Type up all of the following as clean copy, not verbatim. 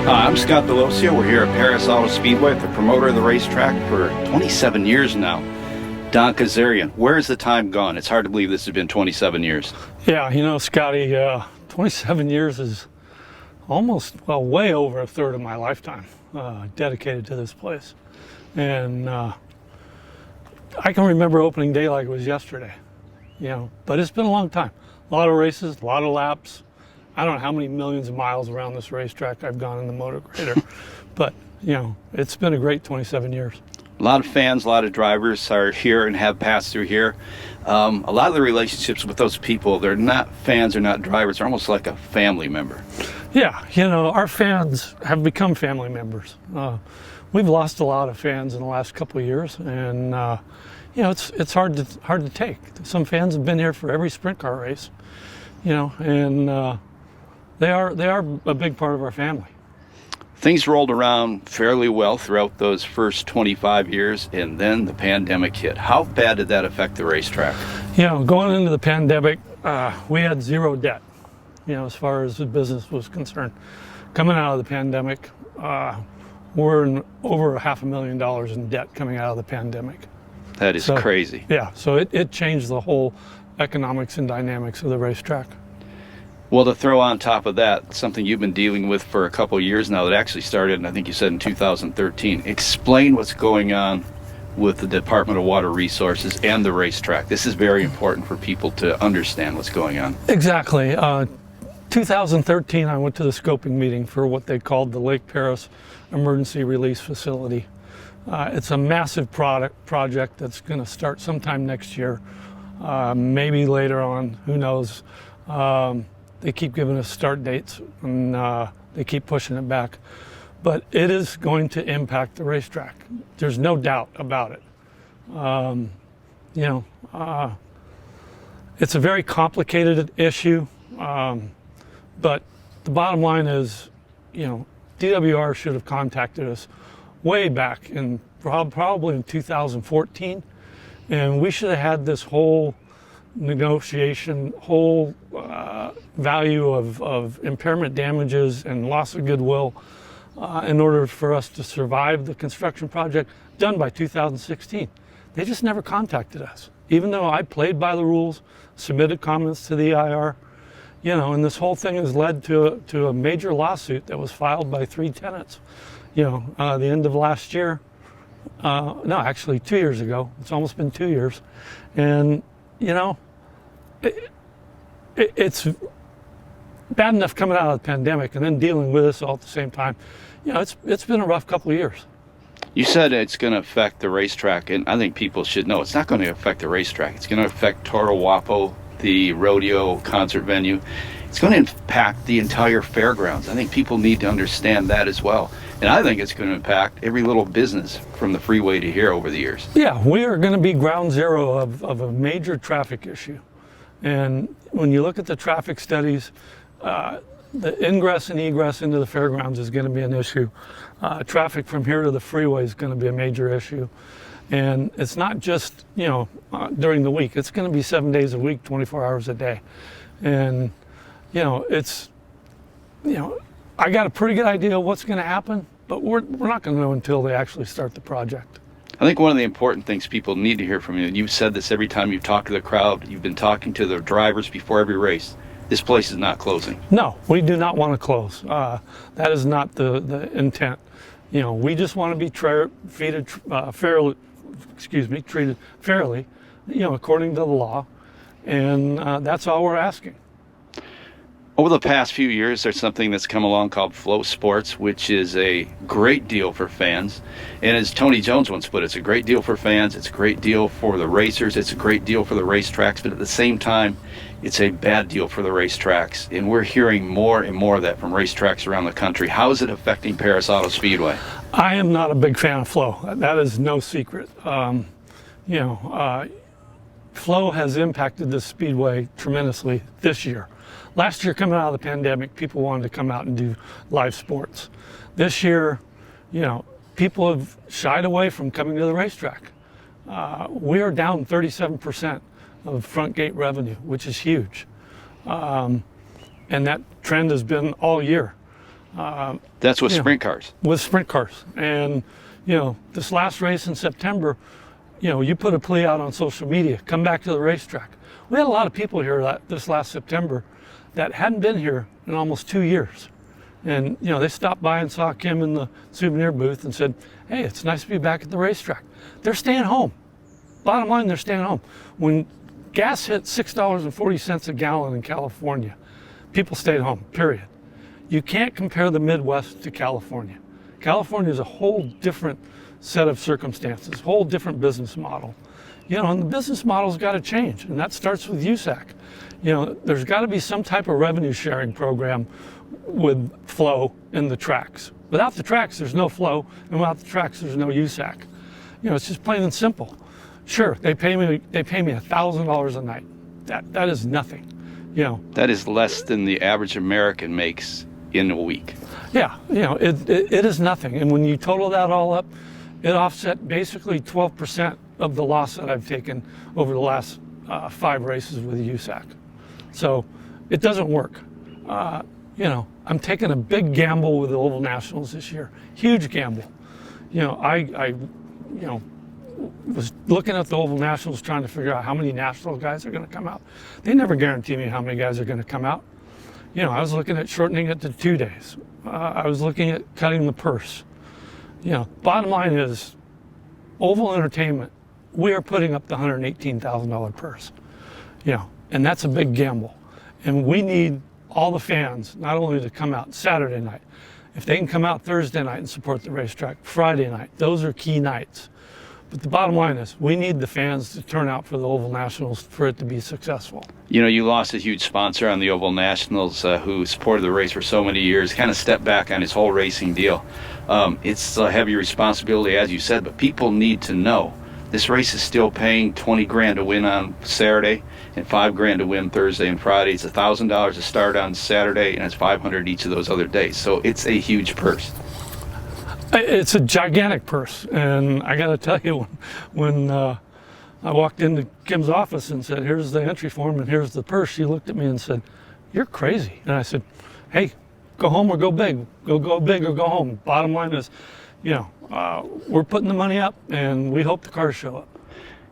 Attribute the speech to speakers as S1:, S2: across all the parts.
S1: I'm Scott Daloisio. We're here at Perris Auto Speedway at the promoter of the racetrack for 27 years now. Don Kazarian, where has the time gone? It's hard to believe this has been 27 years.
S2: Yeah, you know, Scotty, 27 years is almost, well, way over a third of my lifetime dedicated to this place. And I can remember opening day like it was yesterday, you know, but it's been a long time. A lot of races, a lot of laps. I don't know how many millions of miles around this racetrack I've gone in the motor grader, but, you know, it's been a great 27 years.
S1: A lot of fans, a lot of drivers are here and have passed through here. A lot of the relationships with those people, they're not fans, they're not drivers, they're almost like a family member.
S2: Yeah, you know, our fans have become family members. We've lost a lot of fans in the last couple of years, and you know, it's hard to take. Some fans have been here for every sprint car race, you know, and they are a big part of our family.
S1: Things rolled around fairly well throughout those first 25 years, and then the pandemic hit. How bad did that affect the racetrack?
S2: You know, going into the pandemic, we had zero debt, you know, as far as the business was concerned. Coming out of the pandemic, we're in over $500,000 in debt coming out of the pandemic.
S1: That is crazy.
S2: Yeah, so it changed the whole economics and dynamics of the racetrack.
S1: Well, to throw on top of that, something you've been dealing with for a couple of years now that actually started, I think you said in 2013. Explain what's going on with the Department of Water Resources and the racetrack. This is very important for people to understand what's going on.
S2: Exactly. 2013, I went to the scoping meeting for what they called the Lake Perris Emergency Release Facility. It's a massive project that's going to start sometime next year, maybe later on, who knows. They keep giving us start dates, and they keep pushing it back. But it is going to impact the racetrack. There's no doubt about it. You know, it's a very complicated issue, but the bottom line is, you know, DWR should have contacted us way back in probably in 2014, and we should have had this whole negotiation, whole value of impairment damages and loss of goodwill in order for us to survive the construction project done by 2016. They just never contacted us, even though I played by the rules, submitted comments to the EIR, you know, and this whole thing has led to a major lawsuit that was filed by 3 tenants, you know, the end of last year. No, actually 2 years ago. It's almost been 2 years. And, you know, it's bad enough coming out of the pandemic and then dealing with this all at the same time. You know, it's been a rough couple of years.
S1: You said it's going to affect the racetrack, and I think people should know it's not going to affect the racetrack. It's going to affect Toro Wapo, the rodeo concert venue. It's going to impact the entire fairgrounds. I think people need to understand that as well. And I think it's going to impact every little business from the freeway to here over the years.
S2: Yeah, we are going to be ground zero of a major traffic issue. And when you look at the traffic studies, the ingress and egress into the fairgrounds is going to be an issue. Traffic from here to the freeway is going to be a major issue. And it's not just, you know, during the week. It's going to be 7 days a week, 24 hours a day. And, you know, it's, you know, I got a pretty good idea of what's going to happen, but we're not going to know until they actually start the project.
S1: I think one of the important things people need to hear from you, and you've said this every time you've talked to the crowd, you've been talking to the drivers before every race, this place is not closing.
S2: No, we do not want to close. That is not the intent. You know, we just want to be treated fairly, you know, according to the law, and that's all we're asking.
S1: Over the past few years, there's something that's come along called Flow Sports, which is a great deal for fans. And as Tony Jones once put it, it's a great deal for fans, it's a great deal for the racers, it's a great deal for the racetracks, but at the same time, it's a bad deal for the racetracks. And we're hearing more and more of that from racetracks around the country. How is it affecting Perris Auto Speedway?
S2: I am not a big fan of Flow. That is no secret. You know, Flow has impacted the Speedway tremendously this year. Last year, coming out of the pandemic, people wanted to come out and do live sports. This year, you know, people have shied away from coming to the racetrack. We are down 37% of front gate revenue, which is huge. And that trend has been all year.
S1: That's with
S2: you know,
S1: sprint cars.
S2: with sprint cars. And, this last race in September, you put a plea out on social media, come back to the racetrack. We had a lot of people here this last September that hadn't been here in almost 2 years. And, they stopped by and saw Kim in the souvenir booth and said, hey, it's nice to be back at the racetrack. They're staying home. Bottom line, they're staying home. When gas hit $6.40 a gallon in California, people stayed home, period. You can't compare the Midwest to California. California is a whole different set of circumstances, whole different business model. And the business model's got to change, and that starts with USAC. There's got to be some type of revenue sharing program with flow in the tracks. Without the tracks, there's no flow, and without the tracks, there's no USAC. It's just plain and simple. Sure, they pay me $1,000 a night. That is nothing.
S1: That is less than the average American makes in a week.
S2: Yeah, it is nothing. And when you total that all up, it offset basically 12% of the loss that I've taken over the last 5 races with USAC. So it doesn't work. I'm taking a big gamble with the Oval Nationals this year. Huge gamble. I was looking at the Oval Nationals trying to figure out how many national guys are going to come out. They never guarantee me how many guys are going to come out. I was looking at shortening it to 2 days. I was looking at cutting the purse. Bottom line is, Oval Entertainment, we are putting up the $118,000 purse. And that's a big gamble. And we need all the fans not only to come out Saturday night, if they can come out Thursday night and support the racetrack, Friday night, those are key nights. But the bottom line is, we need the fans to turn out for the Oval Nationals for it to be successul.
S1: You lost a huge sponsor on the Oval Nationals who supported the race for so many years, kind of stepped back on his whole racing deal. It's a heavy responsibility, as you said, but people need to know this race is still paying $20,000 to win on Saturday and $5,000 to win Thursday and Friday. It's $1,000 to start on Saturday, and it's $500 each of those other days. So it's a huge purse.
S2: It's a gigantic purse, and I got to tell you, when I walked into Kim's office and said, here's the entry form and here's the purse, she looked at me and said, you're crazy. And I said, hey, go home or go big. Go big or go home. Bottom line is, we're putting the money up, and we hope the cars show up.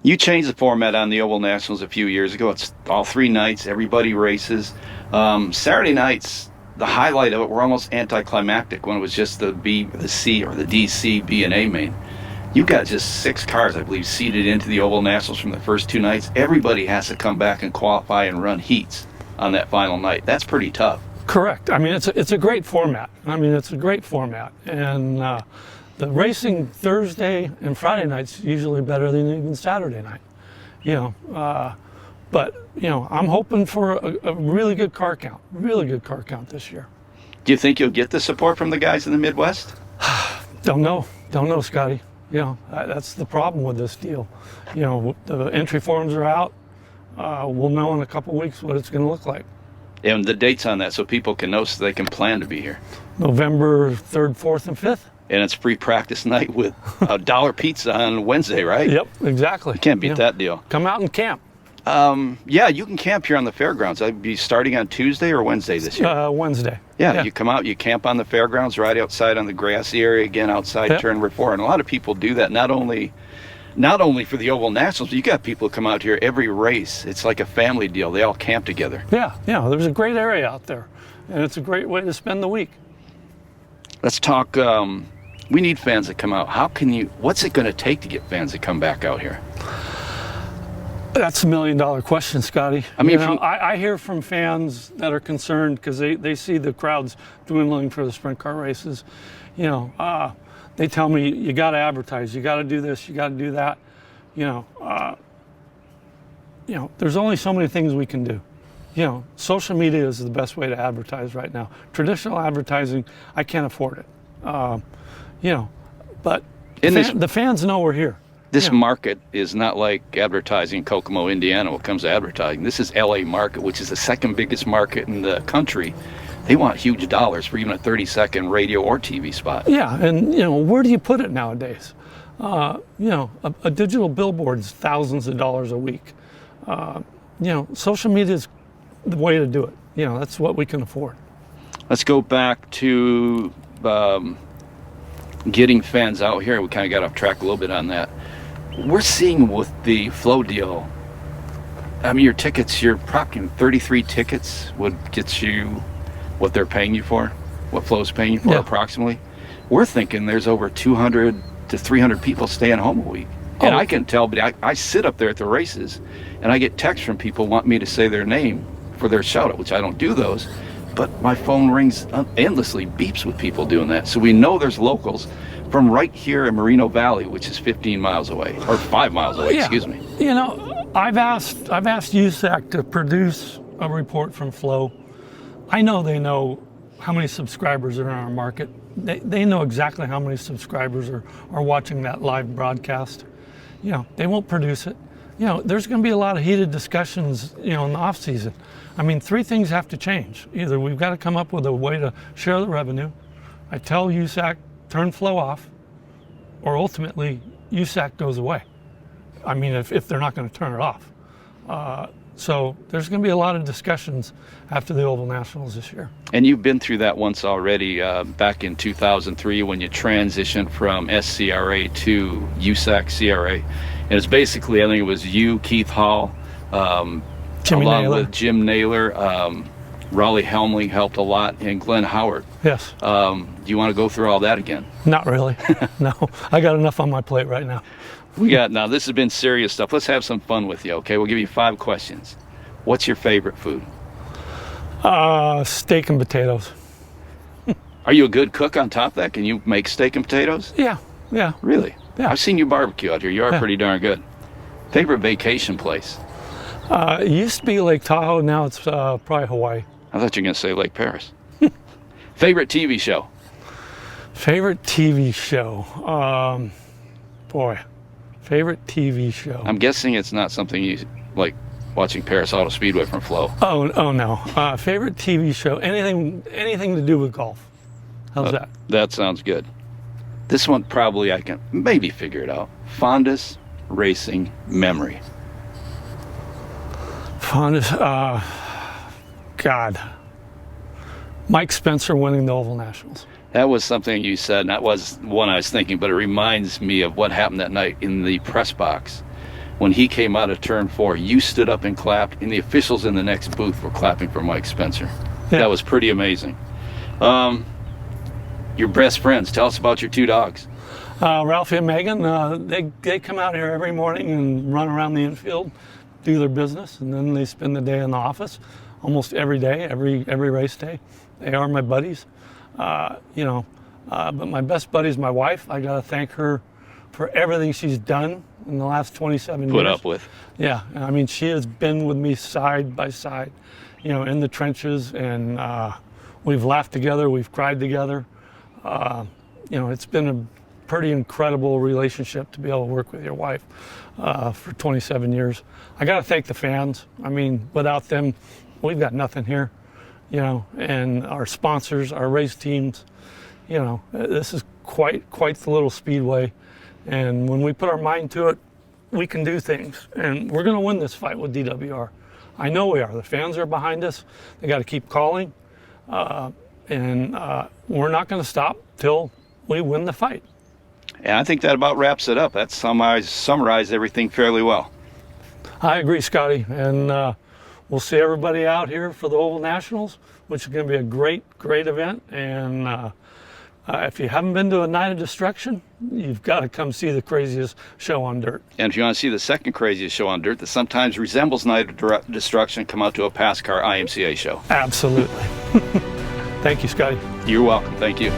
S1: You changed the format on the Oval Nationals a few years ago. It's all 3 nights, everybody races. Saturday nights, the highlight of it were almost anticlimactic when it was just the B, the C, or the DC, B, and A main. You got just 6 cars, I believe, seeded into the Oval Nationals from the first 2 nights. Everybody has to come back and qualify and run heats on that final night. That's pretty tough.
S2: Correct. I mean, it's a great format. And the racing Thursday and Friday nights usually better than even Saturday night. But I'm hoping for a really good car count this year.
S1: Do you think you'll get the support from the guys in the Midwest?
S2: Don't know, Scotty. That's the problem with this deal. The entry forms are out. We'll know in a couple weeks what it's going to look like.
S1: And the dates on that, so people can know, so they can plan to be here.
S2: November 3rd, 4th, and 5th.
S1: And it's free practice night with a $1 pizza on Wednesday, right?
S2: Yep, exactly.
S1: You can't beat that deal.
S2: Come out and camp.
S1: Yeah, you can camp here on the fairgrounds. I'd be starting on Tuesday or Wednesday this year?
S2: Wednesday.
S1: Yeah, you come out, you camp on the fairgrounds, right outside on the grassy area, again outside turn number 4. And a lot of people do that, not only for the Oval Nationals, but you got people come out here every race. It's like a family deal. They all camp together.
S2: Yeah, there's a great area out there, and it's a great way to spend the week.
S1: Let's talk, we need fans to come out. What's it going to take to get fans to come back out here?
S2: That's $1 million question, Scotty.
S1: I mean,
S2: I hear from fans that are concerned because they see the crowds dwindling for the sprint car races. They tell me, you got to advertise, you got to do this, you got to do that. There's only so many things we can do. Social media is the best way to advertise right now. Traditional advertising, I can't afford it. But the fans know we're here.
S1: This market is not like advertising Kokomo, Indiana when it comes to advertising. This is LA market, which is the 2nd biggest market in the country. They want huge dollars for even a 30-second radio or TV spot.
S2: Yeah, and where do you put it nowadays? A digital billboard's thousands of dollars a week. Social media is the way to do it. That's what we can afford.
S1: Let's go back to getting fans out here. We kind of got off track a little bit on that. We're seeing with the Flow deal, I mean, your tickets, you're probably 33 tickets would get you what they're paying you for, what Flow's paying you for approximately. We're thinking there's over 200 to 300 people staying home a week. And I can tell, but I sit up there at the races and I get texts from people wanting me to say their name for their shout out, which I don't do those, but my phone rings endlessly, beeps with people doing that. So we know there's locals from right here in Moreno Valley, which is 15 miles away, or 5 miles away, excuse me.
S2: You know, I've asked USAC to produce a report from Flow. I know they know how many subscribers are in our market. They know exactly how many subscribers are watching that live broadcast. You know, they won't produce it. You know, there's going to be a lot of heated discussions, you know, in the off season. I mean, 3 things have to change. Either we've got to come up with a way to share the revenue. I tell USAC, turn Flow off, or ultimately USAC goes away. I mean, if they're not going to turn it off. So there's going to be a lot of discussions after the Oval Nationals this year.
S1: And you've been through that once already, back in 2003 when you transitioned from SCRA to USAC CRA. And it's basically, I think it was you, Keith Hall, along with Jim Naylor, Raleigh Helmling helped a lot, and Glenn Howard.
S2: Yes.
S1: Do you want to go through all that again?
S2: Not really. No, I got enough on my plate right now.
S1: Now this has been serious stuff. Let's have some fun with you, okay? We'll give you 5 questions. What's your favorite food?
S2: Steak and potatoes.
S1: Are you a good cook on top of that? Can you make steak and potatoes?
S2: Yeah.
S1: Really?
S2: Yeah.
S1: I've seen you barbecue out here. You are pretty darn good. Favorite vacation place?
S2: It used to be Lake Tahoe. Now it's probably Hawaii.
S1: I thought you were going to say Lake Perris. Favorite TV show?
S2: Favorite TV show? Favorite TV show.
S1: I'm guessing it's not something you like watching Perris Auto Speedway from Flow.
S2: Oh no. Favorite TV show? Anything to do with golf. How's that?
S1: That sounds good. This one probably I can maybe figure it out. Fondest racing memory.
S2: Fondest, God. Mike Spencer winning the Oval Nationals.
S1: That was something you said, and that was one I was thinking, but it reminds me of what happened that night in the press box. When he came out of turn 4, you stood up and clapped, and the officials in the next booth were clapping for Mike Spencer. Yeah. That was pretty amazing. Your best friends, tell us about your 2 dogs.
S2: Ralphie and Megan, they come out here every morning and run around the infield, do their business, and then they spend the day in the office almost every day, every race day. They are my buddies. But my best buddy is my wife. I got to thank her for everything she's done in the last 27 years.
S1: Put up with.
S2: Yeah, I mean, she has been with me side by side, you know, in the trenches, and we've laughed together, we've cried together. It's been a pretty incredible relationship to be able to work with your wife for 27 years. I got to thank the fans. I mean, without them, we've got nothing here. You know, and our sponsors, our race teams, you know, this is quite the little speedway. And when we put our mind to it, we can do things. And we're going to win this fight with DWR. I know we are. The fans are behind us. They got to keep calling. And we're not going to stop till we win the fight.
S1: And I think that about wraps it up. That summarized everything fairly well.
S2: I agree, Scotty. And we'll see everybody out here for the Oval Nationals, which is going to be a great event. And if you haven't been to a Night of Destruction, you've got to come see the craziest show on dirt.
S1: And if you want to see the second craziest show on dirt that sometimes resembles Night of Destruction, come out to a Pass Car IMCA show.
S2: Absolutely. Thank you, Scotty.
S1: You're welcome. Thank you.